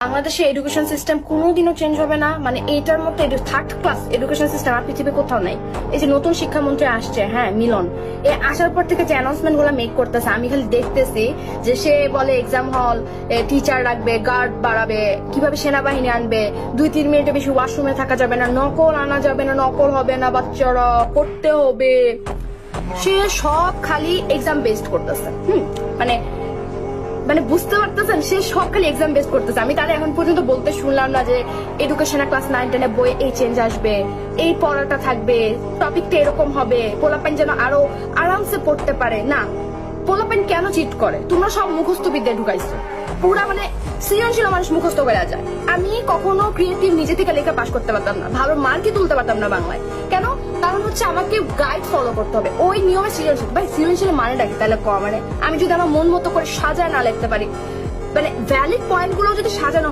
বাংলাদেশের education system কোনোদিনও change হবে না, মানে এইটার মতো থার্ড ক্লাস এডুকেশন সিস্টেম আর পৃথিবীর কোথাও নাই। এই যে নতুন শিক্ষামন্ত্রী আসছে, হ্যাঁ মিলন, এ আসার পর থেকে যে অ্যানাউন্সমেন্ট গুলো মেক করতেছে, আমি খালি দেখতেছি যে সে বলে এক্সাম হল, টিচার রাখবে, গার্ড বাড়াবে, কিভাবে সেনাবাহিনী আনবে, 2-3 মিনিটের বেশি ওয়াশরুমে থাকা যাবে না, নকল আনা যাবে না, নকল হবে না, বাচ্চারা করতে হবে। সে সব খালি এক্সাম বেসড করতেছে। মানে মানে বুঝতে পারতেছেন, সে সব খালি এক্সাম বেস করতেছে। আমি তাহলে এখন পর্যন্ত বলতে শুনলাম না যে এডুকেশনের ক্লাস 9-10 বই এই চেঞ্জ আসবে, এই পড়াটা থাকবে, টপিকটা এরকম হবে, পোলাপাইন যেন আরো আরামসে পড়তে পারে। না, পোলাপাইন কেন চিট করে? তোমরা সব মুখস্থ বিদ্যায় ঢুকাইছো। পুরা মানে সৃজনশীল মানুষ মুখস্থ করে যায়। আমি কখনো ক্রিয়েটিভ নিজে থেকে লেখা পাস করতে পারতাম না, ভালো মার্কই তুলতে পারতাম না বাংলায়। কেন? কারণ হচ্ছে আমাকে গাইড ফলো করতে হবে, ওই নিয়মে সৃজনশীল। ভাই সৃজনশীল মানে ডাকি তাহলে মানে আমি যদি আমার মন মতো করে সাজায় না লিখতে পারি, মানে ভ্যালিড পয়েন্ট গুলো যদি সাজানো